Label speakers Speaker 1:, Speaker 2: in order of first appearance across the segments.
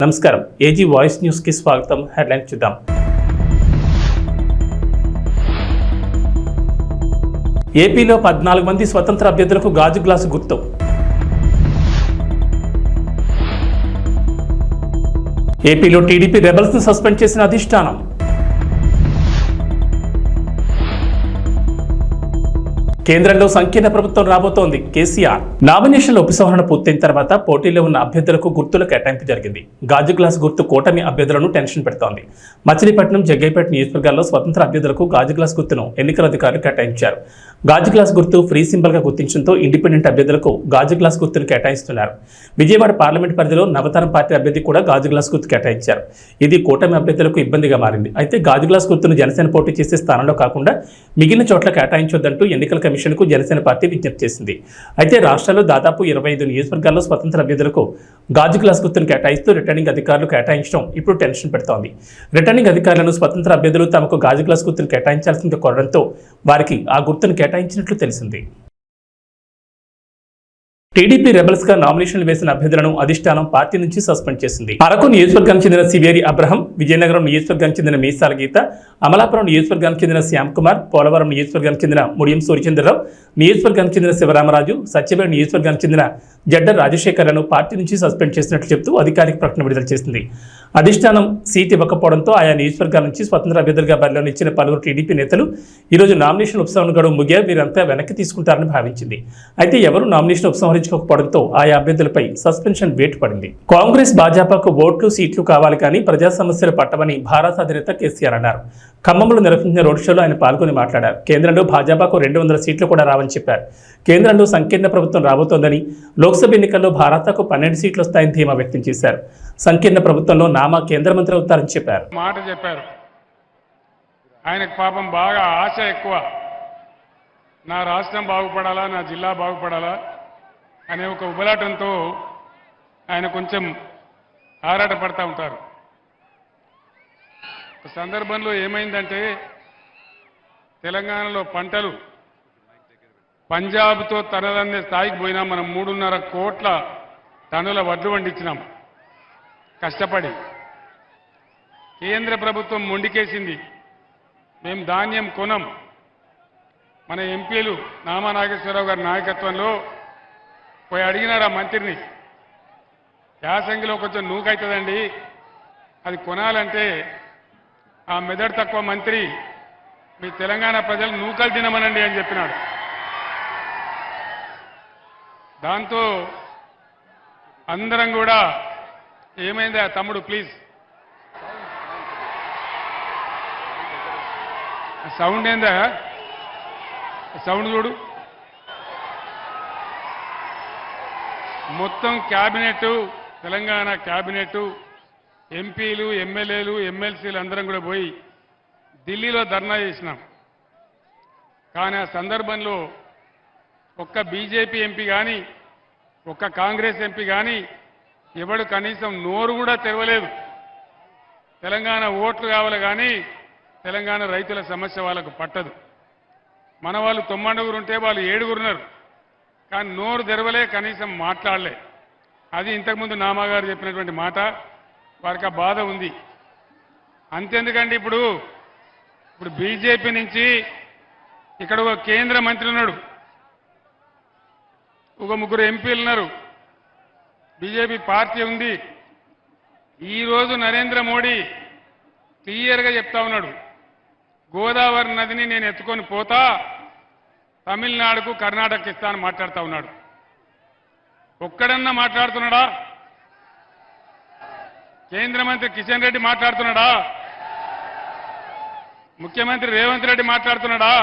Speaker 1: నమస్కారం, AG voice news కి స్వాగతం. హెడ్లైన్ చూద్దాం. ఏపీలో 14 మంది స్వతంత్ర అభ్యర్థులకు గాజు గ్లాసు గుర్తు. ఏపీలో టీడీపీ రెబల్స్ ను సస్పెండ్ చేసిన అధిష్టానం. కేంద్రంలో సంకీర్ణ ప్రభుత్వం రాబోతోంది. కేసీఆర్ నామినేషన్ల ఉపసంహరణ పూర్తయిన తర్వాత పోటీలో ఉన్న అభ్యర్థులకు గుర్తుల కేటాయింపు జరిగింది. గాజు గ్లాస్ గుర్తు కూటమి అభ్యర్థులను టెన్షన్ పెడుతోంది. మచిలీపట్నం, జగ్గైపేట నియోజకవర్గాల్లో స్వతంత్ర అభ్యర్థులకు గాజు గ్లాస్ గుర్తును ఎన్నికల అధికారులు కేటాయించారు. గాజు గ్లాస్ గుర్తు ఫ్రీ సింబల్ గా గుర్తించడంతో ఇండిపెండెంట్ అభ్యర్థులకు గాజు గ్లాస్ గుర్తును కేటాయిస్తున్నారు. విజయవాడ పార్లమెంట్ పరిధిలో నవతరం పార్టీ అభ్యర్థి కూడా గాజు గ్లాస్ గుర్తు కేటాయించారు. ఇది కూటమి అభ్యర్థులకు ఇబ్బందిగా మారింది. అయితే గాజు గ్లాస్ గుర్తును జనసేన పోటీ చేసే స్థానంలో కాకుండా మిగిలిన చోట్ల కేటాయించొద్దంటూ ఎన్నికల కమిషన్కు జనసేన పార్టీ విజ్ఞప్తి చేసింది. అయితే రాష్ట్రంలో దాదాపు 25 నియోజకవర్గాల్లో స్వతంత్ర అభ్యర్థులకు గాజు గ్లాస్ గుర్తును కేటాయిస్తూ రిటర్నింగ్ అధికారులు కేటాయించడం ఇప్పుడు టెన్షన్ పెడుతోంది. రిటర్నింగ్ అధికారులను స్వతంత్ర అభ్యర్థులు తమకు గాజు గ్లాస్ గుర్తును కేటాయించాల్సింది కోరడంతో వారికి ఆ గుర్తును కేటాయించినట్లు తెలిసింది. టీడీపీ రెబల్స్ గా నామినేషన్లు వేసిన అభ్యర్థులను అధిష్టానం పార్టీ నుంచి సస్పెండ్ చేసింది. అరకు నియోజకవర్గానికి చెందిన సివేరి అబ్రహం, విజయనగరం నియోజకవర్గానికి చెందిన మీసాల గీత, అమలాపురం నియోజకవర్గానికి చెందిన శ్యామ్ కుమార్, పోలవరం నియోజకవర్గానికి చెందిన ముడియం సూర్యచంద్రరావు, నియోజకవర్గానికి చెందిన శివరామరాజు, సత్యవేడు నియోజకవర్గానికి చెందిన జడ్డ రాజశేఖర్లను పార్టీ నుంచి సస్పెండ్ చేసినట్లు చెబుతూ అధికారిక ప్రకటన విడుదల చేసింది. అధిష్టానం సీట్ ఇవ్వకపోవడంతో ఆయా నియోజకవర్గాల నుంచి స్వతంత్ర అభ్యర్థులుగా బరిలో నిచ్చిన పలువురు టీడీపీ నేతలు ఈరోజు నామినేషన్ ఉపసంహరణ గడువు ముగియా వీరంతా వెనక్కి తీసుకుంటారని భావించింది. అయితే ఎవరు నామినేషన్ ఉపసంహరించుకోకపోవడంతో ఆయా అభ్యర్థులపై సస్పెన్షన్ వేటు పడింది. కాంగ్రెస్, భాజపాకు ఓట్లు, సీట్లు కావాలి కానీ ప్రజా సమస్యలు పట్టవని భారత అధినేత కేసీఆర్ అన్నారు. ఖమ్మంలో నిర్వహించిన రోడ్ షోలో ఆయన పాల్గొని మాట్లాడారు. కేంద్రంలో భాజపాకు 200 సీట్లు కూడా రావని చెప్పారు. కేంద్రంలో సంకీర్ణ ప్రభుత్వం రాబోతోందని, లోక్సభ ఎన్నికల్లో భారతకు 12 సీట్లు వస్తాయని ధీమా వ్యక్తం చేశారు. సంకీర్ణ ప్రభుత్వంలో నామా కేంద్ర మంత్రి అవుతారని చెప్పారు.
Speaker 2: మాట చెప్పారు. ఆయనకు పాపం బాగా ఆశ ఎక్కువ. నా రాష్ట్రం బాగుపడాలా, నా జిల్లా బాగుపడాలా అనే ఒక ఉబలాటంతో ఆయన కొంచెం ఆరాటపడతా ఉంటారు. ఒక సందర్భంలో ఏమైందంటే తెలంగాణలో పంటలు పంజాబ్తో తనదన్నే స్థాయికి పోయినా మనం 3.5 కోట్ల టన్నుల వడ్లు పండించినాం కష్టపడి. కేంద్ర ప్రభుత్వం మొండికేసింది, మేము ధాన్యం కొనం. మన ఎంపీలు నామా నాగేశ్వరరావు గారి నాయకత్వంలో పోయి అడిగినారు ఆ మంత్రిని, యాసంగిలో కొంచెం నూకైతుందండి, అది కొనాలంటే ఆ మెదడు తక్కువ మంత్రి మీ తెలంగాణ ప్రజలు నూకలు తినమనండి అని చెప్పినాడు. దాంతో అందరం కూడా ఏమైందా తమ్ముడు ప్లీజ్ సౌండ్ ఏందా, సౌండ్ చూడు. మొత్తం క్యాబినెట్, తెలంగాణ క్యాబినెట్, ఎంపీలు, ఎమ్మెల్యేలు, ఎమ్మెల్సీలు అందరం కూడా పోయి ఢిల్లీలో ధర్నా చేసినాం. కానీ ఆ సందర్భంలో ఒక్క బీజేపీ ఎంపీ కానీ, ఒక్క కాంగ్రెస్ ఎంపీ కానీ ఎవడు కనీసం నోరు కూడా తెరవలేదు. తెలంగాణ ఓట్లు కావాలి కానీ తెలంగాణ రైతుల సమస్య వాళ్ళకు పట్టదు. మన వాళ్ళు 90 ఉంటే వాళ్ళు 7 ఉన్నారు, కానీ నోరు తెరవలే, కనీసం మాట్లాడలే. అది ఇంతకుముందు నామాగారు చెప్పినటువంటి మాట. వారికి ఆ బాధ ఉంది. అంతెందుకండి, ఇప్పుడు బీజేపీ నుంచి ఇక్కడ ఒక కేంద్ర మంత్రి ఉన్నాడు, ఒక 3 ఎంపీలు ఉన్నారు, బీజేపీ పార్టీ ఉంది. ఈరోజు నరేంద్ర మోడీ క్లియర్గా చెప్తా ఉన్నాడు, గోదావరి నదిని నేను ఎత్తుకొని పోతా, తమిళనాడుకు, కర్ణాటకకి ఇస్తానని మాట్లాడుతూ ఉన్నాడు. ఒక్కడన్నా మాట్లాడుతున్నాడా? కేంద్ర మంత్రి కిషన్ రెడ్డి మాట్లాడుతున్నాడా? ముఖ్యమంత్రి రేవంత్ రెడ్డి మాట్లాడుతున్నాడా?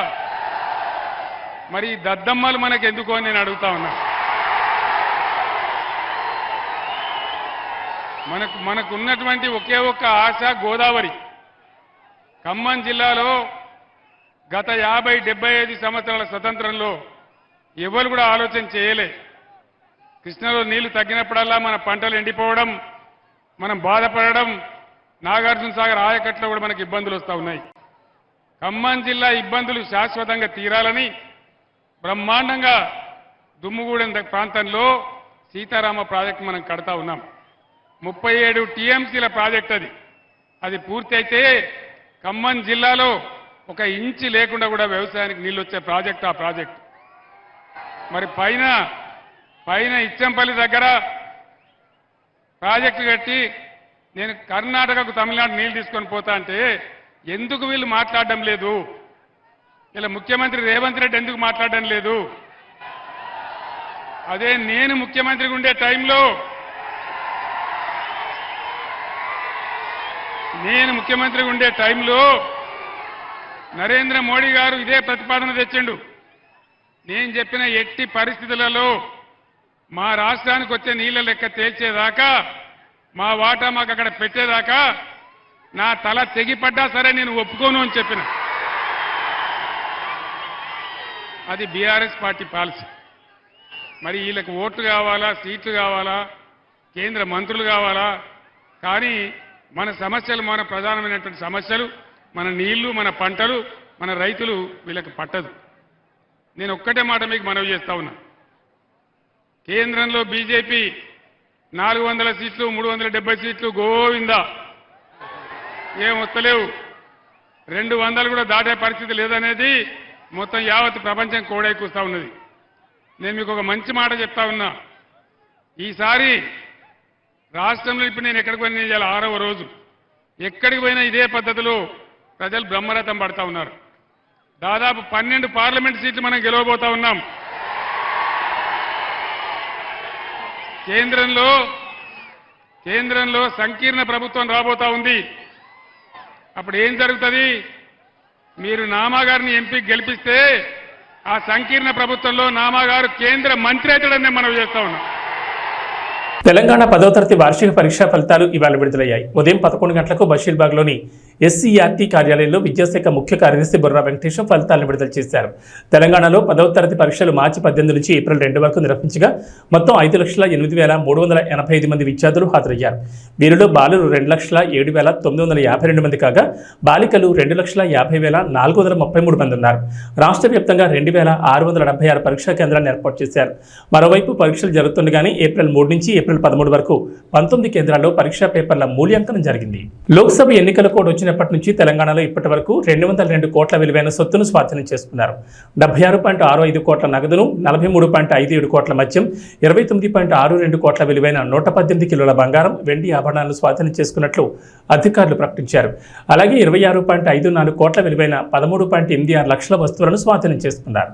Speaker 2: మరి ఈ దద్దమ్మలు మనకెందుకు అని నేను అడుగుతా ఉన్నా. మనకున్నటువంటి ఒకే ఒక్క ఆశ గోదావరి. ఖమ్మం జిల్లాలో గత 50-75 సంవత్సరాల స్వతంత్రంలో ఎవరు కూడా ఆలోచన చేయలే. కృష్ణలో నీళ్లు తగ్గినప్పుడల్లా మన పంటలు ఎండిపోవడం, మనం బాధపడడం, నాగార్జున సాగర్ ఆయకట్లో కూడా మనకు ఇబ్బందులు వస్తూ ఉన్నాయి. ఖమ్మం జిల్లా ఇబ్బందులు శాశ్వతంగా తీరాలని బ్రహ్మాండంగా దుమ్ముగూడెం ప్రాంతంలో సీతారామ ప్రాజెక్టు మనం కడతా ఉన్నాం. 37 టీఎంసీల ప్రాజెక్ట్ అది పూర్తి అయితే ఖమ్మం జిల్లాలో ఒక ఇంచి లేకుండా కూడా వ్యవసాయానికి నీళ్ళు వచ్చే ప్రాజెక్ట్ ఆ ప్రాజెక్ట్. మరి పైన ఇచ్చంపల్లి దగ్గర ప్రాజెక్టు కట్టి నేను కర్ణాటకకు తమిళనాడు నీళ్లు తీసుకొని పోతా అంటే ఎందుకు వీళ్ళు మాట్లాడడం లేదు? ఇలా ముఖ్యమంత్రి రేవంత్ రెడ్డి ఎందుకు మాట్లాడడం లేదు? అదే నేను ముఖ్యమంత్రిగా ఉండే టైంలో నరేంద్ర మోడీ గారు ఇదే ప్రతిపాదన తెచ్చిండు. నేను చెప్పిన ఎట్టి పరిస్థితులలో మా రాష్ట్రానికి వచ్చే నీళ్ల లెక్క తేల్చేదాకా, మా వాటా మాకు అక్కడ పెట్టేదాకా నా తల తెగిపడ్డా సరే నేను ఒప్పుకోను అని చెప్పిన. అది బీఆర్ఎస్ పార్టీ పాలసీ. మరి వీళ్ళకి ఓట్లు కావాలా, సీట్లు కావాలా, కేంద్ర మంత్రులు కావాలా, కానీ మన సమస్యలు, మన ప్రధానమైనటువంటి సమస్యలు, మన నీళ్లు, మన పంటలు, మన రైతులు వీళ్ళకి పట్టదు. నేను ఒక్కటే మాట మీకు మనవి చేస్తా ఉన్నా. కేంద్రంలో బీజేపీ 400 సీట్లు, 370 సీట్లు గోవిందా, ఏం వస్తలేవు. 200 కూడా దాటే పరిస్థితి లేదనేది మొత్తం యావత్ ప్రపంచం కోడైకూస్తా ఉన్నది. నేను మీకు ఒక మంచి మాట చెప్తా ఉన్నా. ఈసారి రాష్ట్రంలో ఇప్పుడు నేను ఎక్కడికి పోయినా ఇవాళ 6వ రోజు, ఎక్కడికి పోయినా ఇదే పద్ధతిలో ప్రజలు బ్రహ్మరథం పడతా ఉన్నారు. దాదాపు 12 పార్లమెంట్ సీట్లు మనం గెలవబోతా ఉన్నాం. కేంద్రంలో సంకీర్ణ ప్రభుత్వం రాబోతా ఉంది. అప్పుడు ఏం జరుగుతుంది? మీరు నామాగారిని ఎంపీకి గెలిపిస్తే ఆ సంకీర్ణ ప్రభుత్వంలో నామాగారు కేంద్ర మంత్రి అవుతాడని మనం చేస్తా ఉన్నాం.
Speaker 1: తెలంగాణ 10వ తరగతి వార్షిక పరీక్షా ఫలితాలు ఇవాళ విడుదలయ్యాయి. ఉదయం 11 గంటలకు బషీర్బాగ్లోని SCERT కార్యాలయంలో విద్యాశాఖ ముఖ్య కార్యదర్శి బుర్రా వెంకటేశం ఫలితాలను విడుదల చేశారు. తెలంగాణలో 10వ తరగతి పరీక్షలు మార్చి 18 నుంచి ఏప్రిల్ 2 వరకు నిర్వహించగా మొత్తం 5,08,385 మంది విద్యార్థులు హాజరయ్యారు. వీరిలో బాలురు 2,07,952 మంది కాగా బాలికలు 2,50,433 మంది ఉన్నారు. రాష్ట్ర వ్యాప్తంగా 2,676 పరీక్షా కేంద్రాలను ఏర్పాటు చేశారు. మరోవైపు పరీక్షలు జరుగుతుండగానే ఏప్రిల్ 3 నుంచి ఏప్రిల్ 13 వరకు 19 కేంద్రాల్లో పరీక్షా పేపర్ల మూల్యాంకనం జరిగింది. లోక్సభ ఎన్నికల కోడ్ వచ్చినప్పటి నుంచి తెలంగాణలో ఇప్పటి వరకు 202 కోట్ల విలువైన సొత్తును స్వాధీనం చేసుకున్నారు. 76.65 కోట్ల నగదును, 43.57 కోట్ల మద్యం, 29.62 కోట్ల విలువైన 118 కిలోల బంగారం, వెండి ఆభరణాలను స్వాధీనం చేసుకున్నట్లు అధికారులు ప్రకటించారు. అలాగే 26.54 కోట్ల విలువైన 13.86 లక్షల వస్తువులను స్వాధీనం చేసుకున్నారు.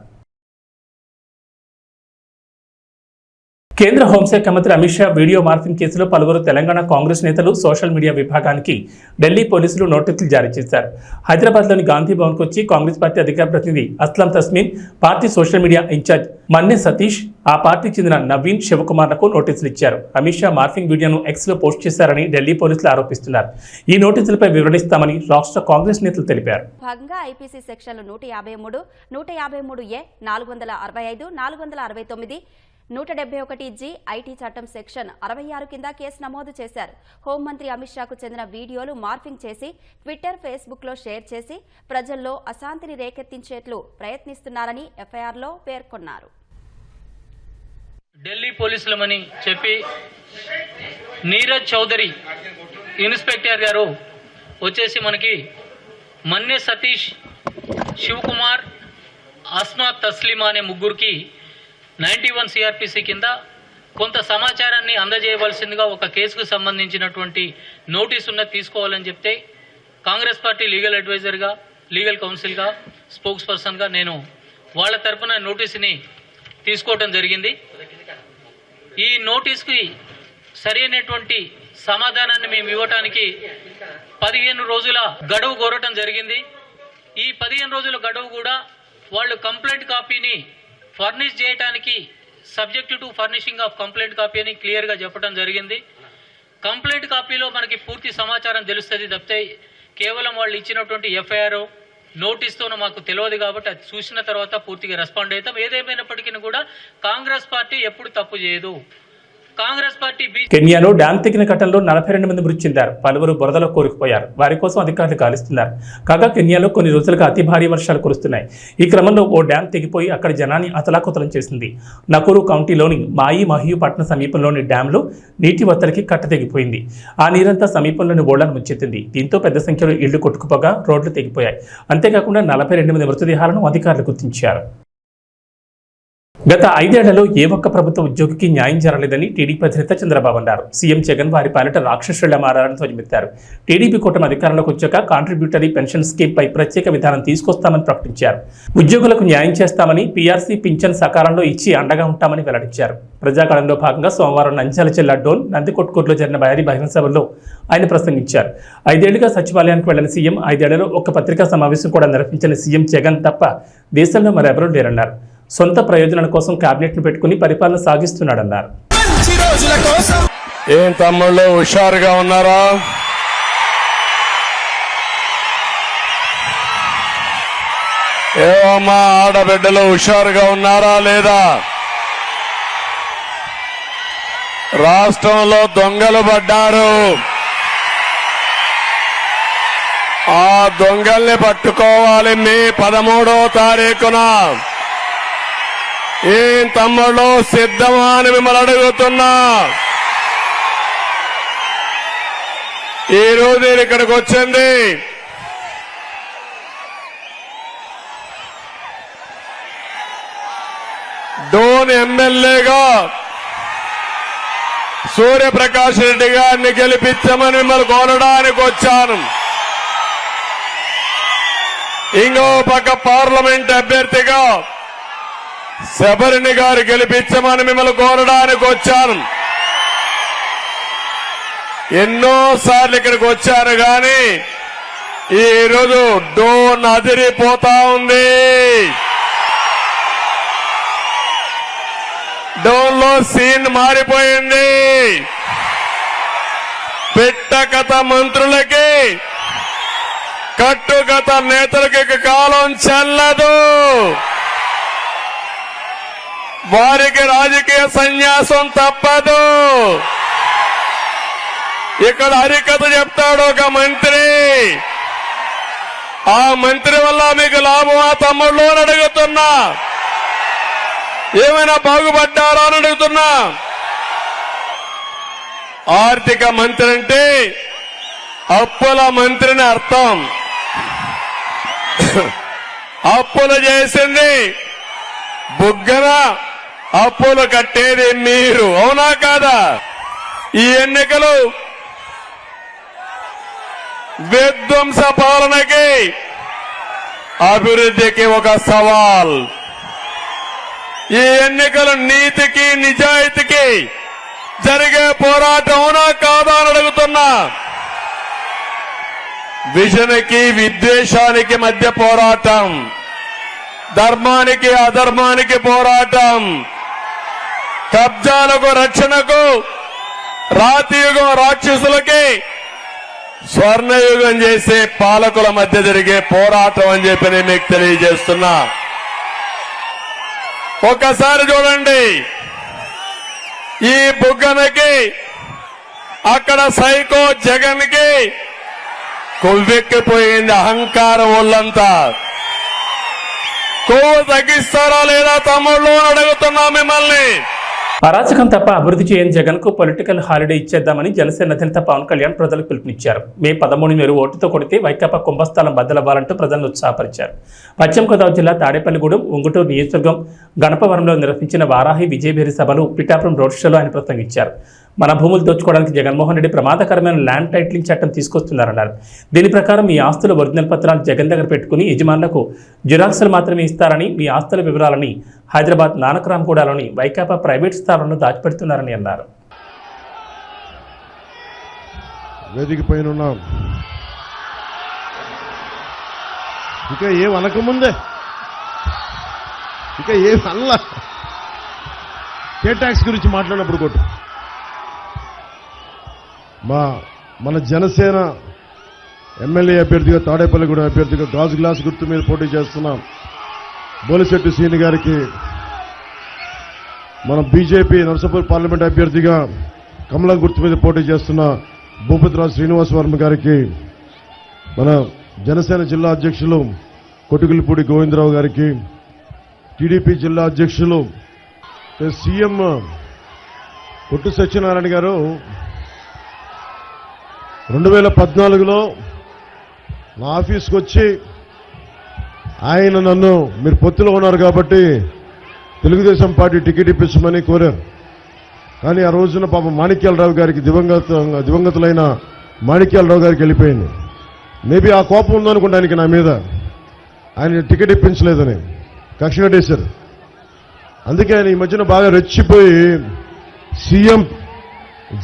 Speaker 1: కేంద్ర హోంశాఖ మంత్రి అమిత్ షా వీడియో మార్ఫింగ్ కేసులో పలువురు తెలంగాణ కాంగ్రెస్ నేతలు సోషల్ మీడియా విభాగానికి ఢిల్లీ పోలీసులు నోటీసులు జారీ చేశారు. హైదరాబాద్లోని గాంధీ భవన్కు వచ్చి కాంగ్రెస్ పార్టీ అధికార ప్రతినిధి Aslam Tasmeen, party social media incharge Manne Satish, ఆ పార్టీకి చెందిన నవీన్ శివకుమార్లకు నోటీసులు ఇచ్చారు. అమిత్ షా మార్ఫింగ్ వీడియోను ఎక్స్లో పోస్ట్ చేశారని ఢిల్లీ పోలీసులు ఆరోపిస్తున్నారు. ఈ నోటీసులపై వివరణిస్తామని రాష్ట్ర కాంగ్రెస్ నేతలు తెలిపారు.
Speaker 3: భాగంగా ఐపీసీ సెక్షన్లు 153, 153A, 465, 469, 171G, ఐటీ చట్టం సెక్షన్ 66 కింద కేసు నమోదు చేశారు. హోంమంత్రి అమిత్ షాకు చెందిన వీడియోలు మార్ఫింగ్ చేసి ట్విట్టర్, ఫేస్బుక్లో షేర్ చేసి ప్రజల్లో అశాంతిని రేకెత్తించేట్లు ప్రయత్నిస్తున్నారని ఎఫ్ఐఆర్లో పేర్కొన్నారు.
Speaker 4: ఢిల్లీ పోలీసులమని చెప్పి నీరజ్ చౌదరి ఇన్స్పెక్టర్ గారు వచ్చేసి మనకి మన్నె సతీష్, శివకుమార్, అస్మా తస్లీమా అనే ముగ్గురికి 91 CRPC కింద కొంత సమాచారాన్ని అందజేయవలసిందిగా ఒక కేసుకు సంబంధించినటువంటి నోటీస్ ఉన్నది తీసుకోవాలని చెప్తే కాంగ్రెస్ పార్టీ లీగల్ అడ్వైజర్గా, లీగల్ కౌన్సిల్గా, స్పోక్స్ పర్సన్గా నేను వాళ్ళ తరఫున నోటీసుని తీసుకోవడం జరిగింది. ఈ నోటీస్కి సరైనటువంటి సమాధానాన్ని మేము ఇవ్వటానికి 15 రోజుల గడువు కోరటం జరిగింది. ఈ 15 రోజుల గడువు కూడా వాళ్ళు కంప్లైంట్ కాపీని ఫర్నిష్ చేయడానికి subject to furnishing of complaint copy అని క్లియర్గా చెప్పడం జరిగింది. కంప్లైంట్ కాపీలో మనకి పూర్తి సమాచారం తెలుస్తుంది తప్పితే కేవలం వాళ్ళు ఇచ్చినటువంటి ఎఫ్ఐఆర్ నోటీస్తోనూ మాకు తెలియదు కాబట్టి అది చూసిన తర్వాత పూర్తిగా రెస్పాండ్ అవుతాం. ఏదేమైనప్పటికీ కూడా కాంగ్రెస్ పార్టీ ఎప్పుడు తప్పు చేయదు. కాంగ్రెస్ పార్టీ
Speaker 1: కెన్యాలో డ్యాం తెగిన ఘటనలో 42 మంది మృతి చెందారు. పలువురు బురదలో కూరుకుపోయారు. వారి కోసం అధికారులు గాలిస్తున్నారు. కాగా కెన్యాలో కొన్ని రోజులుగా అతి భారీ వర్షాలు కురుస్తున్నాయి. ఈ క్రమంలో ఓ డ్యాం తెగిపోయి అక్కడ జనాన్ని అతలాకుతలం చేసింది. నకూరు కౌంటీలోని మాయి మహియు పట్టణ సమీపంలోని డ్యాంలో నీటి ఒత్తడికి కట్ట తెగిపోయింది. ఆ నీరంతా సమీపంలోని ఓళ్లను ముంచెత్తింది. దీంతో పెద్ద సంఖ్యలో ఇళ్లు కొట్టుకుపోగా రోడ్లు తెగిపోయాయి. అంతేకాకుండా 42 మంది మృతదేహాలను అధికారులు గుర్తించారు. గత 5 ఏళ్లలో ఏ ఒక్క ప్రభుత్వ ఉద్యోగికి న్యాయం జరగలేదని టీడీపీ అధినేత చంద్రబాబు అన్నారు. సీఎం జగన్ వారి పాలిట రాక్షసులా మారారని ధ్వజమెత్తారు. టీడీపీ కూటమి అధికారంలోకి వచ్చాక కాంట్రిబ్యూటరీ పెన్షన్ స్కీమ్ పై ప్రత్యేక విధానం తీసుకొస్తామని ప్రకటించారు. ఉద్యోగులకు న్యాయం చేస్తామని, పీఆర్సీ పింఛన్ సకాలంలో ఇచ్చి అండగా ఉంటామని వెల్లడించారు. ప్రజాకాలంలో భాగంగా సోమవారం నంద్యాల జిల్లా డోన్ నందికొట్కూరులో జరిగిన భారీ బహిరంగ సభలో ఆయన ప్రసంగించారు. 5 ఏళ్లుగా సచివాలయానికి వెళ్లిన సీఎం 5 ఏళ్లలో ఒక్క పత్రికా సమావేశం కూడా నిర్వహించిన సీఎం జగన్ తప్ప దేశంలో మరెవరూ లేరన్నారు. సొంత ప్రయోజనాల కోసం కేబినెట్ ను పెట్టుకుని పరిపాలన సాగిస్తున్నాడన్నారు.
Speaker 5: ఏం తమ్ముళ్ళు హుషారుగా ఉన్నారా? ఏమమ్మా ఆడబిడ్డలు హుషారుగా ఉన్నారా లేదా? రాష్ట్రంలో దొంగలు పడ్డారు. ఆ దొంగల్ని పట్టుకోవాలి మే 13వ తారీఖున. ఏం తమ్ముళ్ళు సిద్ధమా అని మిమ్మల్ని అడుగుతున్నా. ఈరోజు నేను ఇక్కడికి వచ్చింది డోన్ ఎమ్మెల్యేగా సూర్యప్రకాష్ రెడ్డి గారిని గెలిపించమని మిమ్మల్ని కోరడానికి వచ్చాను. ఇంకో పక్క పార్లమెంట్ అభ్యర్థిగా శబరిని గారు గెలిపించమని మిమ్మల్ని కోరడానికి వచ్చాను. ఎన్నోసార్లు ఇక్కడికి వచ్చారు కానీ ఈరోజు డోన్ అదిరిపోతా ఉంది. డోన్ లో సీన్ మారిపోయింది. పెట్టకథ మంత్రులకి, కట్టుకథ నేతలకి కాలం చెల్లదు. వారికి రాజకీయ సన్యాసం తప్పదు. ఇక్కడ హరికథ చెప్తాడు ఒక మంత్రి. ఆ మంత్రి వల్ల మీకు లాభమా తమ్ముళ్ళు అని అడుగుతున్నా. ఏమైనా బాగుపడ్డారా అని అడుగుతున్నా. ఆర్థిక మంత్రి అంటే అప్పుల మంత్రిని అర్థం. అప్పులు చేసింది బుగ్గన, అప్పులు కట్టేది మీరు. అవునా కాదా? ఈ ఎన్నికలు విధ్వంస పాలనకి, అభివృద్ధికి ఒక సవాల్. ఈ ఎన్నికలు నీతికి, నిజాయితీకి జరిగే పోరాటం. అవునా కాదా అని అడుగుతున్నా. విజన్కి, విద్వేషానికి మధ్య పోరాటం, ధర్మానికి అధర్మానికి పోరాటం, కబ్జాలకు రక్షణకు, రాతియుగం రాక్షసులకి స్వర్ణయుగం చేసే పాలకుల మధ్య జరిగే పోరాటం అని చెప్పి నేను మీకు తెలియజేస్తున్నా. ఒక్కసారి చూడండి, ఈ బుగ్గనకి, అక్కడ సైకో జగన్ కి కొవ్వెక్కిపోయింది అహంకారం ఒళ్ళంతా. కొవ్వు తగ్గిస్తారా లేదా తమ్ముళ్ళు అడుగుతున్నా మిమ్మల్ని.
Speaker 1: అరాచకం తప్ప అభివృద్ధి చేయని జగన్ కు పొలిటికల్ హాలిడే ఇచ్చేద్దామని జనసేన అధినేత పవన్ కళ్యాణ్ ప్రజలకు పిలుపునిచ్చారు. మే 13 మీరు ఓటుతో కొడితే వైకాపా కుంభస్థానం బద్దలవ్వాలంటూ ప్రజలను ఉత్సాహపరిచారు. పశ్చిమ గోదావరి జిల్లా తాడేపల్లిగూడెం, ఉంగుటూరు నియోజకవర్గం గణపవరంలో నిర్వహించిన వారాహి విజయభేరి సభలు, పిఠాపురం రోడ్ షోలో ఆయన ప్రసంగించారు. మన భూములు దోచుకోవడానికి జగన్మోహన్ రెడ్డి ప్రమాదకరమైన ల్యాండ్ టైటిలింగ్ చట్టం తీసుకొస్తున్నారన్నారు. దీని ప్రకారం మీ ఆస్తుల ఒరిజినల్ పత్రాలు జగన్ దగ్గర పెట్టుకుని యజమానులకు జిరాక్సులు మాత్రమే ఇస్తారని, మీ ఆస్తుల వివరాలని హైదరాబాద్ నానక్రామ్గూడలోని వైకాపా ప్రైవేట్ స్థావరంలో దాచిపెడుతున్నారని అన్నారు.
Speaker 6: వేదిక పైన ఉన్నాం. ఇక ఏం అనకముందే, ఇక ఏం అనలా, కే ట్యాక్స్ గురించి మాట్లాడినప్పుడు కొట్టు. మన జనసేన ఎమ్మెల్యే అభ్యర్థిగా, తాడేపల్లిగూడెం అభ్యర్థిగా గాజు గ్లాస్ గుర్తు మీద పోటీ చేస్తున్నాం బోలిశెట్టి శ్రీని గారికి మన బీజేపీ నర్సాపూర్ పార్లమెంట్ అభ్యర్థిగా కమలం గుర్తు మీద పోటీ చేస్తున్న భూపతిరాజు శ్రీనివాస్ వర్మ గారికి, మన జనసేన జిల్లా అధ్యక్షులు కొట్టుకులపూడి గోవిందరావు గారికి, టీడీపీ జిల్లా అధ్యక్షులు సీఎం కొట్టు సత్యనారాయణ గారు 2014లో నా ఆఫీస్కి వచ్చి ఆయన నన్ను మీరు పొత్తులో ఉన్నారు కాబట్టి తెలుగుదేశం పార్టీ టికెట్ ఇప్పించమని కోరారు. కానీ ఆ రోజున పాపం మాణిక్యాలరావు గారికి దివంగతులైన మాణిక్యాలరావు గారికి వెళ్ళిపోయింది. మేబీ ఆ కోపం ఉందనుకుంటా ఆయనకి నా మీద, ఆయన టికెట్ ఇప్పించలేదని కక్ష కట్టేశారు. అందుకే ఆయన ఈ మధ్యన బాగా రెచ్చిపోయి సీఎం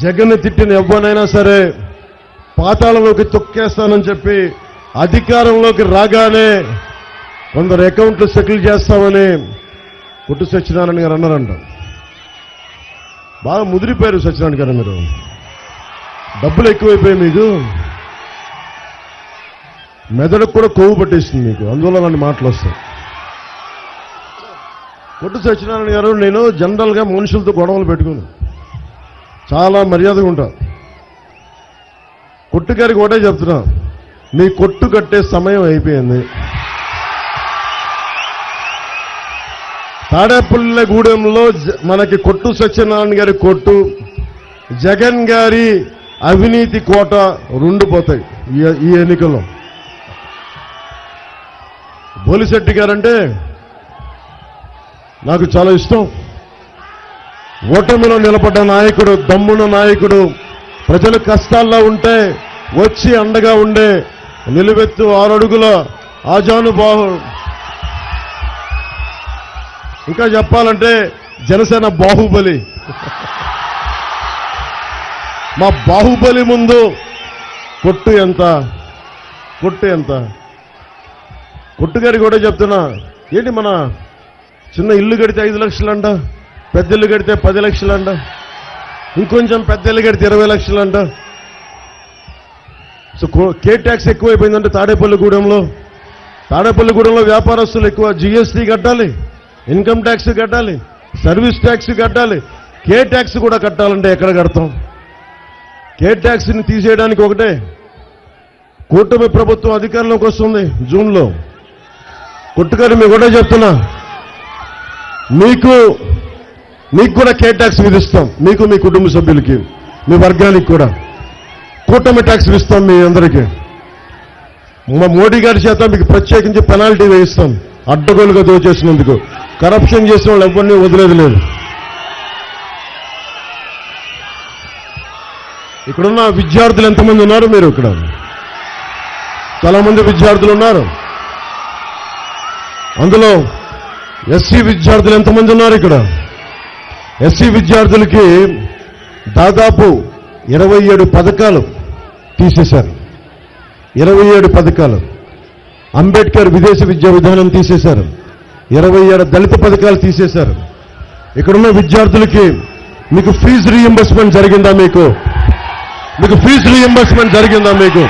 Speaker 6: జగన్ తిట్టిన ఎవ్వనైనా సరే పాతాళంలోకి తొక్కేస్తానని చెప్పి అధికారంలోకి రాగానే కొందరు అకౌంట్లు సెటిల్ చేస్తామని కొట్టు సత్యనారాయణ గారు అన్నారంట. బాగా ముదిరిపోయారు సత్యనారాయణ గారు, మీరు డబ్బులు ఎక్కువైపోయాయి, మీకు మెదడుకు కూడా కొవ్వు పట్టేస్తుంది మీకు, అందువల్ల అలాంటి మాటలు వస్తాయి. కొట్టు సత్యనారాయణ గారు, నేను జనరల్గా మనుషులతో గొడవలు పెట్టుకుని చాలా మర్యాదగా ఉంటా. కొట్టు గారికి ఒకటే చెప్తున్నా, మీ కొట్టు కట్టే సమయం అయిపోయింది. తాడేపల్లిగూడెంలో మనకి కొట్టు సత్యనారాయణ గారి కొట్టు, జగన్ గారి అవినీతి కోట రెండు పోతాయి ఈ ఎన్నికల్లో. బోలిశెట్టి గారంటే నాకు చాలా ఇష్టం. ఓటమిలో నిలబడ్డ నాయకుడు, దమ్మున నాయకుడు, ప్రజలు కష్టాల్లో ఉంటే వచ్చి అండగా ఉండే నిలువెత్తు 6 అడుగుల ఆజానుబాహు. ఇంకా చెప్పాలంటే జనసేన బాహుబలి. మా బాహుబలి ముందు కొట్టు ఎంత, కొట్టు ఎంత. కొట్టు గారికి కూడా చెప్తున్నా, ఏంటి మన చిన్న ఇల్లు కడితే 5 లక్షలంట, పెద్ద ఇల్లు కడితే 10 లక్షలంట, ఇంకొంచెం పెద్ద ఇల్లు కడితే 20 లక్షలంట. సో కే ట్యాక్స్ ఎక్కువైపోయిందంటే తాడేపల్లిగూడెంలో వ్యాపారస్తులు ఎక్కువ, జీఎస్టీ కట్టాలి, ఇన్కమ్ ట్యాక్స్ కట్టాలి, సర్వీస్ ట్యాక్స్ కట్టాలి. కే ట్యాక్స్ కూడా కట్టాలంటే ఎక్కడ కడతాం? కే ట్యాక్స్ని తీసేయడానికి ఒకటే, కూటమి ప్రభుత్వం అధికారంలోకి వస్తుంది జూన్లో. కొట్టుగారు మీకు కూడా చెప్తున్నా, మీకు కూడా కే ట్యాక్స్ విధిస్తాం, మీకు మీ కుటుంబ సభ్యులకి, మీ వర్గానికి కూడా కూటమి ట్యాక్స్ ఇస్తాం. మీ అందరికీ మా మోడీ గారి చేత మీకు ప్రత్యేకించి పెనాల్టీ వేయిస్తాం, అడ్డగోలుగా దోచేసినందుకు. కరప్షన్ చేసిన వాళ్ళు ఎవరిని వదిలేదు లేదు. ఇక్కడున్న విద్యార్థులు ఎంతమంది ఉన్నారు? మీరు ఇక్కడ చాలా మంది విద్యార్థులు ఉన్నారు. అందులో ఎస్సీ విద్యార్థులు ఎంతమంది ఉన్నారు? ఇక్కడ ఎస్సీ విద్యార్థులకి దాదాపు 27 పథకాలు తీసేశారు. 27 పథకాలు. అంబేద్కర్ విదేశీ విద్యా విధానం తీసేశారు. 27 దళిత పథకాలు తీసేశారు. ఇక్కడున్న విద్యార్థులకి మీకు ఫీజు రీయింబర్స్మెంట్ జరిగిందా? మీకు ఫీజు రీయింబర్స్మెంట్ జరిగిందా? మీకు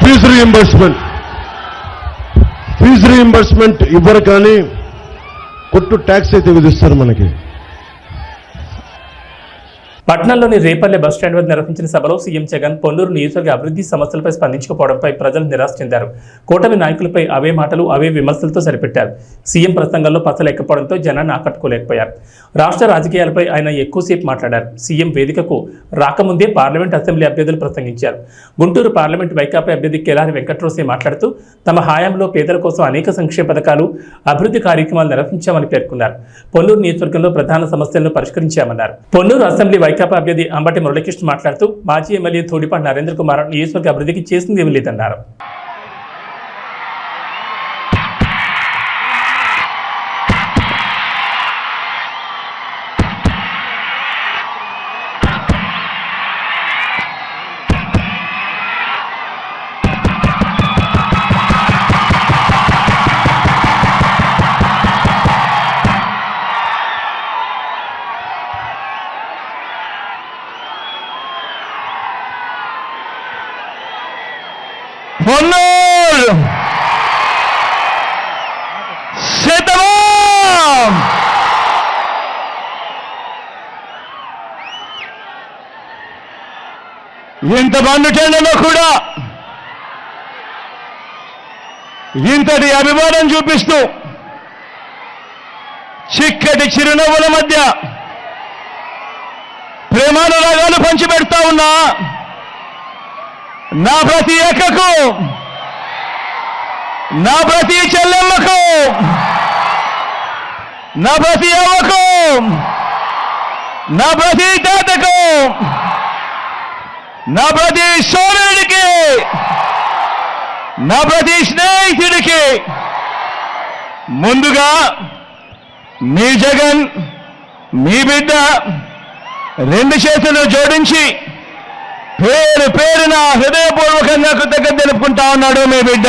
Speaker 6: ఫీజు రీయింబర్స్మెంట్ ఇవ్వరు, కానీ కొట్టు ట్యాక్స్ అయితే విధిస్తారు మనకి.
Speaker 1: పట్నంలోని రేపల్లె బస్టాండ్ వద్ద నిర్వహించిన సభలో సీఎం జగన్ పొన్నూరు నియోజకవర్గ అభివృద్ధి సమస్యలపై స్పందించకపోవడంపై ప్రజలు నిరాశ చెందారు. కూటమి నాయకులపై అవే మాటలు, అవే విమర్శలతో సరిపెట్టారు. సీఎం ప్రసంగంలో పచ్చలేకపోవడంతో జనాన్ని ఆకట్టుకోలేకపోయారు. రాష్ట్ర రాజకీయాలపై ఆయన ఎక్కువసేపు మాట్లాడారు. సీఎం వేదికకు రాకముందే పార్లమెంట్, అసెంబ్లీ అభ్యర్థులు ప్రసంగించారు. గుంటూరు పార్లమెంట్ వైకాపా అభ్యర్థి కెలారి వెంకట్రోసే మాట్లాడుతూ తమ హయాంలో పేదల కోసం అనేక సంక్షేమ పథకాలు, అభివృద్ధి కార్యక్రమాలు నిర్వహించామని పేర్కొన్నారు. పొన్నూరు నియోజకవర్గంలో ప్రధాన సమస్యలను పరిష్కరించామన్నారు. పొన్నూరు అసెంబ్లీ వైకాపా అభ్యర్థి అంబటి మురళీకృష్ణ మాట్లాడుతూ మాజీ ఎమ్మెల్యే ధూళిపాటి నరేంద్ర కుమార్ నియోజకవర్గ అభివృద్ధికి చేసిందేమీ లేదన్నారు.
Speaker 5: పొన్నూరు
Speaker 7: ఇంత మండుటెండలో కూడా ఇంతటి అభిమానం చూపిస్తూ చిక్కటి చిరునవ్వుల మధ్య ప్రేమానురాగాలు పంచిపెడతా ఉన్నా నా ప్రతి అక్కకు, నా ప్రతి చెల్లెమ్మకు, నా ప్రతి అవ్వకు, నా ప్రతి తాతకు, నా ప్రతి సోదరుడికి, నా ప్రతి స్నేహితుడికి ముందుగా మీ జగన్, మీ బిడ్డ రెండు చేతులు జోడించి పేరు పేరున హృదయపూర్వకంగా కృతజ్ఞత తెలుపుకుంటా ఉన్నాడు మీ బిడ్డ.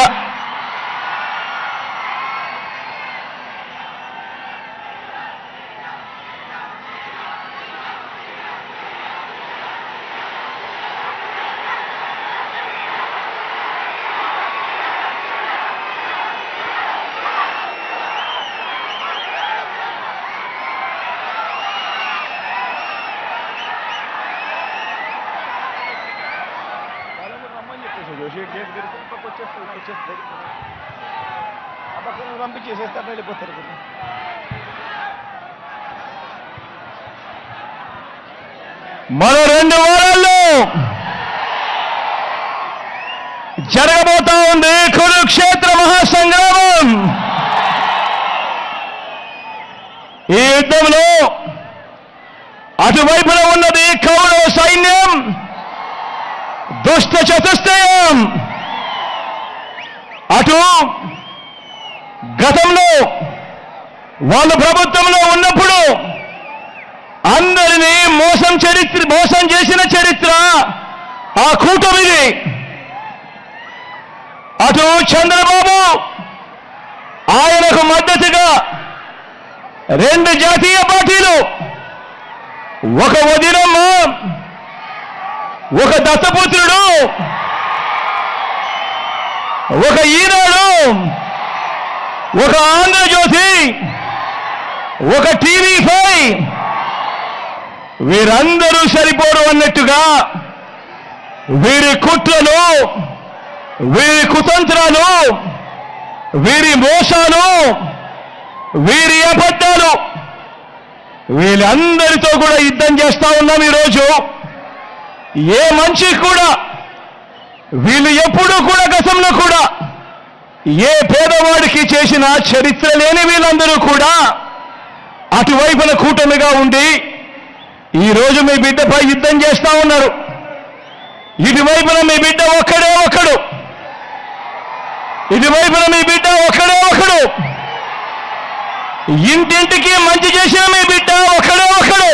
Speaker 7: మరో 2 వారాల్లో జరగబోతా ఉంది కురుక్షేత్ర మహాసంగ్రామం. ఈ యుద్ధంలో అటువైపున ఉన్నది కౌరవ సైన్యం, దుష్ట చతుష్టయం. అటు గతంలో వాళ్ళు ప్రభుత్వంలో ఉన్నప్పుడు అందరినీ మోసం చేసిన చరిత్ర ఆ కూటమిది. అటు చంద్రబాబు, ఆయనకు మద్దతుగా 2 జాతీయ పార్టీలు, ఒక వదినమ్మ, ఒక దత్తపుత్రుడు, ఒక ఈనాడు, ఒక ఆంధ్రజ్యోతి, ఒక టీవీ5, వీరందరూ సరిపోరు అన్నట్టుగా వీరి కుట్రలు, వీరి కుతంత్రాలు, వీరి మోసాలు, వీరి అబద్ధాలు, వీళ్ళందరితో కూడా యుద్ధం చేస్తా ఉన్నాం ఈరోజు. ఏ మనిషి కూడా వీళ్ళు ఎప్పుడూ కూడా గతంలో కూడా ఏ పేదవాడికి చేసిన చరిత్ర లేని వీళ్ళందరూ కూడా అటువైపున కూటమిగా ఉండి ఈరోజు మీ బిడ్డపై యుద్ధం చేస్తా ఉన్నారు. ఇటువైపున మీ బిడ్డ ఒక్కడే ఒకడు, ఇటువైపున మీ బిడ్డ ఒక్కడే ఒకడు, ఇంటింటికి మంచి చేసిన మీ బిడ్డ ఒక్కడే ఒకడు.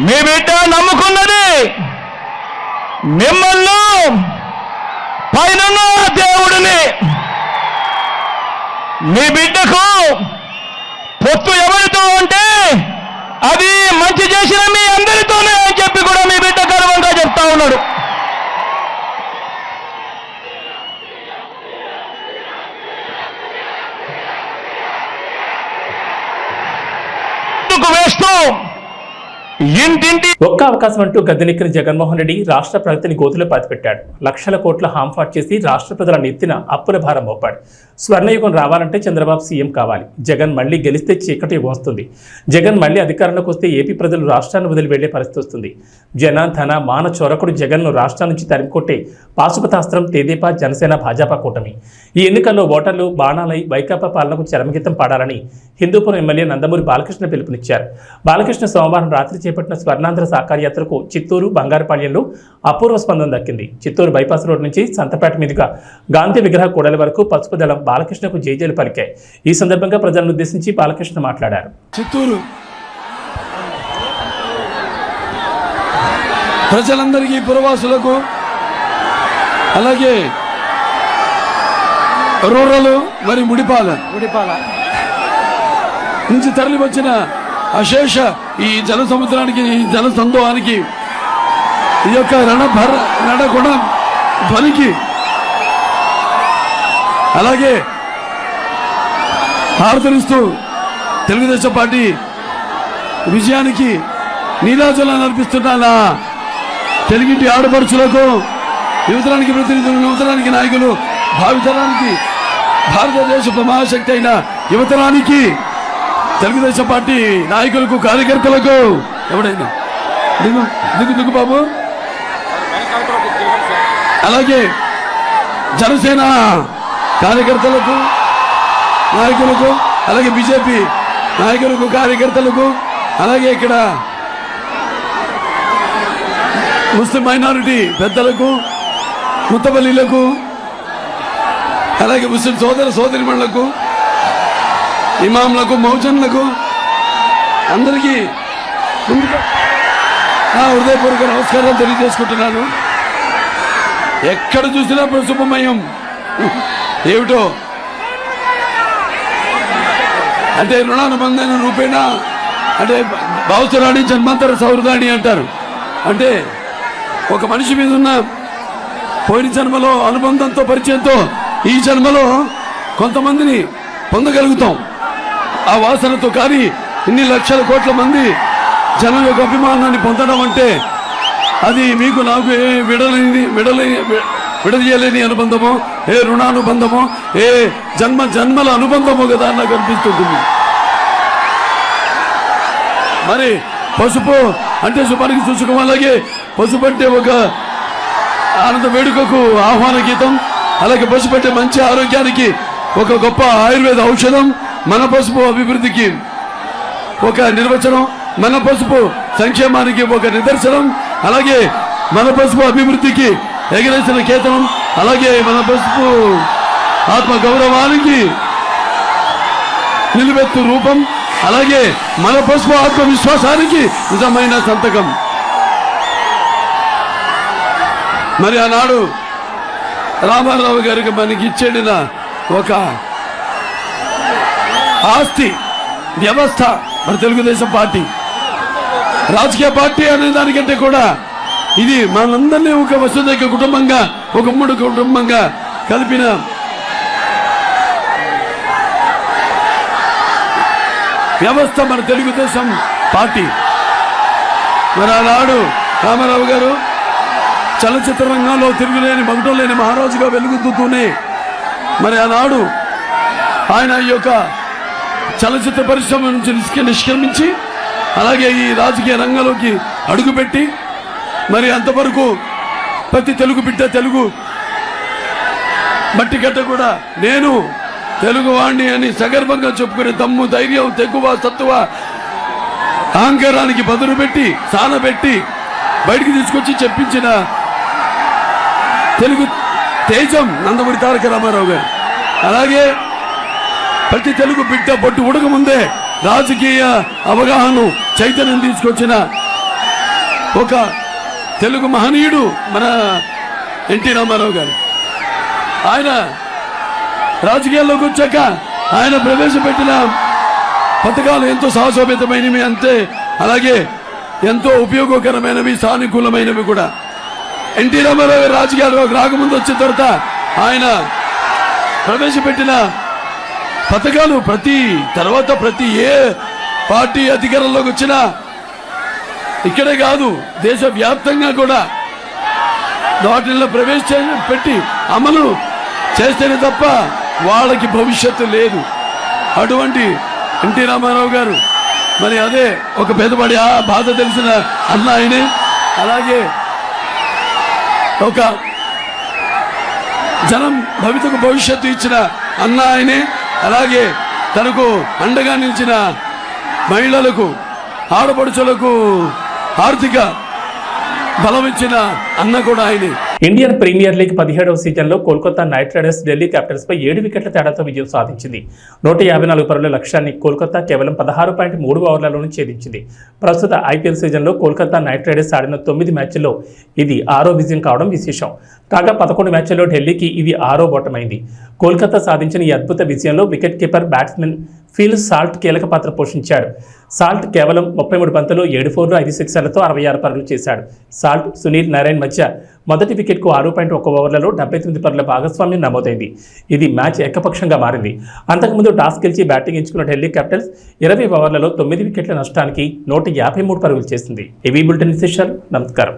Speaker 7: మీ బిడ్డ నమ్ముకున్నది మిమ్మల్ని, పైన దేవుడిని. మీ బిడ్డకు పొత్తు ఎవరితో ఉంటే అది మంచి చేసిన మీ అందరితోనే అని చెప్పి కూడా మీ బిడ్డ గర్వంగా చెప్తా ఉన్నాడు. వేస్తూ ఇంటింటి
Speaker 1: ఒక్క అవకాశం అంటూ గద్దెనెక్కిన జగన్మోహన్ రెడ్డి రాష్ట్ర ప్రగతిని గోతులో పాతిపెట్టాడు. లక్షల కోట్ల హాంఫాట్ చేసి రాష్ట్ర ప్రజల నెత్తిన అప్పుల భారం మోపాడు. స్వర్ణయుగం రావాలంటే చంద్రబాబు సీఎం కావాలి. జగన్ మళ్లీ గెలిస్తే చీకటి యుగం వస్తుంది. జగన్ మళ్లీ అధికారంలోకి వస్తే ఏపీ ప్రజలు రాష్ట్రాన్ని వదిలి వెళ్లే పరిస్థితి వస్తుంది. జన ధన మాన చొరకుడు జగన్ను రాష్ట్రం నుంచి తరిమికొట్టే పాశుపతాస్త్రం తెదేపా, జనసేన, భాజపా కూటమి. ఈ ఎన్నికల్లో ఓటర్లు బాణాలై వైకాపా పాలనకు చరమగీతం పాడాలని హిందూపురం ఎమ్మెల్యే నందమూరి బాలకృష్ణ పిలుపునిచ్చారు. బాలకృష్ణ సోమవారం రాత్రి చేపట్టిన స్వర్ణాంధ్ర సాకార యాత్రకు చిత్తూరు, బంగారుపాళ్యంలో అపూర్వ స్పందన దక్కింది. చిత్తూరు బైపాస్ రోడ్ నుంచి సంతపేట మీదుగా గాంధీ విగ్రహ కూడలి వరకు పసుపు దళం బాలకృష్ణకు జైజేలు పలికాయి. ఈ సందర్భంగా ప్రజలను ఉద్దేశించి బాలకృష్ణ మాట్లాడారు.
Speaker 8: చిత్తూరు ప్రజలందరికీ, పురవాసులకు, అలాగే రూరల్ మరి ముడిపాల నుంచి తరలి వచ్చిన అశేష ఈ జన సముద్రానికి, ఈ జన సందోహానికి, ఈ యొక్క రణగుణ ధ్వనికి, అలాగే హారతనిస్తూ తెలుగుదేశం పార్టీ విజయానికి నీరాజనాలు అర్పిస్తున్న తెలుగింటి ఆడపడుచులకు, యువతరానికి ప్రతినిధులు, యువతరానికి నాయకులు, భావితరానికి భారతదేశ మహాశక్తి అయిన యువతరానికి, తెలుగుదేశం పార్టీ నాయకులకు, కార్యకర్తలకు, ఎవడైనా దిగు దిగు దిగు బాబు, అలాగే జనసేన కార్యకర్తలకు, నాయకులకు, అలాగే బీజేపీ నాయకులకు, కార్యకర్తలకు, అలాగే ఇక్కడ ముస్లిం మైనారిటీ పెద్దలకు, ముత్తపల్లిలకు, అలాగే ముస్లిం సోదరిమణులకు, ఇమాంలకు, మౌజన్లకు అందరికీ ముందుగా నా హృదయపూర్వక నమస్కారాలు తెలియజేసుకుంటున్నాను. ఎక్కడ చూసినా శుభమయం ఏమిటో అంటే రుణానుబంధన రూపేణ అంటే భావసురాణి జన్మాంతర సౌహృదాన్ని అంటారు. అంటే ఒక మనిషి మీద ఉన్న పోయిన జన్మలో అనుబంధంతో, పరిచయంతో ఈ జన్మలో కొంతమందిని పొందగలుగుతాం ఆ వాసనతో. కానీ ఇన్ని లక్షల కోట్ల మంది జనం యొక్క అభిమానాన్ని పొందడం అంటే అది మీకు నాకు ఏ విడదీయలేని అనుబంధమో, ఏ రుణానుబంధమో, ఏ జన్మల అనుబంధమో కదా నాకు అనిపిస్తుంటుంది. మరి పసుపు అంటే శుభానికి సూచకం, అలాగే పసుపు అంటే ఒక ఆనంద వేడుకకు ఆహ్వాన గీతం, అలాగే పసుపు అంటే మంచి ఆరోగ్యానికి ఒక గొప్ప ఆయుర్వేద ఔషధం, మన పసుపు అభివృద్ధికి ఒక నిర్వచనం, మన పసుపు సంక్షేమానికి ఒక నిదర్శనం, అలాగే మన పసుపు అభివృద్ధికి ఎగరేసిన కేతనం, అలాగే మన పసుపు ఆత్మ గౌరవానికి నిలువెత్తు రూపం, అలాగే మన పసుపు ఆత్మవిశ్వాసానికి నిజమైన సంతకం. మరి ఆనాడు రామారావు గారికి మనకి ఇచ్చేడిన ఒక ఆస్తి వ్యవస్థ మన తెలుగుదేశం పార్టీ. రాజకీయ పార్టీ అనే దానికంటే కూడా ఇది మనందరినీ ఒక వసుదైక కుటుంబంగా, ఒక ఉమ్మడి కుటుంబంగా కలిపిన వ్యవస్థ మన తెలుగుదేశం పార్టీ. మరి ఆనాడు రామారావు గారు చలచిత్ర రంగంలో తిరుగులేని, మగటం లేని మహారాజుగా వెలుగుతూనే మరి ఆనాడు ఆయన ఈ యొక్క చలచిత్ర పరిశ్రమ నుంచి నిష్క్రమించి అలాగే ఈ రాజకీయ రంగంలోకి అడుగుపెట్టి మరి అంతవరకు ప్రతి తెలుగు బిడ్డ, తెలుగు మట్టి గడ్డ కూడా నేను తెలుగు వాణ్ణి అని సగర్భంగా చెప్పుకునే దమ్ము, ధైర్యం, తెగువ, సత్తువ, అహంకారానికి బదులు పెట్టి, సానబెట్టి బయటికి తీసుకొచ్చి చెప్పించిన తెలుగు తేజం నందమూరి తారక రామారావు గారు. అలాగే ప్రతి తెలుగు బిడ్డ బొట్టు ఉడక ముందే రాజకీయ అవగాహన, చైతన్యం తీసుకొచ్చిన ఒక తెలుగు మహనీయుడు మన ఎన్టీ రామారావు గారు. ఆయన రాజకీయాల్లోకి వచ్చాక ఆయన ప్రవేశపెట్టిన పథకాలు ఎంతో సాహసోపేతమైనవి, అంతే అలాగే ఎంతో ఉపయోగకరమైనవి, సానుకూలమైనవి కూడా. ఎన్టీ రామారావు గారు రాజకీయాల్లోకి రాకముందు వచ్చిన తర్వాత ఆయన ప్రవేశపెట్టిన పథకాలు ప్రతి ఏ పార్టీ అధికారంలోకి వచ్చినా ఇక్కడే కాదు దేశవ్యాప్తంగా కూడా వాటిల్లో ప్రవేశపెట్టి అమలు చేస్తేనే తప్ప వాళ్ళకి భవిష్యత్తు లేదు. అటువంటి ఎన్టీ రామారావు గారు మరి అదే ఒక పెద్దవాడి బాధ తెలిసిన అన్న ఆయనే. అలాగే ఒక జనం భవిష్యత్తు ఇచ్చిన అన్న ఆయనే. అలాగే తనకు అండగా నిలిచిన మహిళలకు, ఆడపడుచులకు ఆర్థిక బలం ఇచ్చిన అన్న కూడా ఆయనే.
Speaker 1: ఇండియన్ ప్రీమియర్ లీగ్ 17వ సీజన్లో కోల్కతా నైట్ రైడర్స్ ఢిల్లీ క్యాపిటల్స్పై 7 వికెట్ల తేడాతో విజయం సాధించింది. 154 పరుగుల లక్ష్యాన్ని కోల్కతా కేవలం 16.3 ఓవర్లలోనే ఛేదించింది. ప్రస్తుత ఐపీఎల్ సీజన్లో కోల్కతా నైట్ రైడర్స్ ఆడిన 9 మ్యాచ్ల్లో ఇది 6వ విజయం కావడం విశేషం. కాగా 11 మ్యాచ్ల్లో ఢిల్లీకి ఇది 6వ ఓటమైంది. కోల్కతా సాధించిన ఈ అద్భుత విజయంలో wicket keeper batsmen Phil Salt కీలక పాత్ర పోషించాడు. సాల్ట్ కేవలం 33 బంతులు 7 4లు 5 6లతో 66 పరుగులు చేశాడు. సాల్ట్, సునీల్ నారాయణ్ మధ్య మొదటి వికెట్కు 6.1 ఓవర్లలో 79 పరుగుల భాగస్వామ్యం నమోదైంది. ఇది మ్యాచ్ ఏకపక్షంగా మారింది. అంతకుముందు టాస్ గెలిచి బ్యాటింగ్ ఎంచుకున్న ఢిల్లీ క్యాపిటల్స్ 20 ఓవర్లలో 9 వికెట్ల నష్టానికి 153 పరుగులు చేసింది. ఏవీ బులెటిన్ విశేషాలు. నమస్కారం.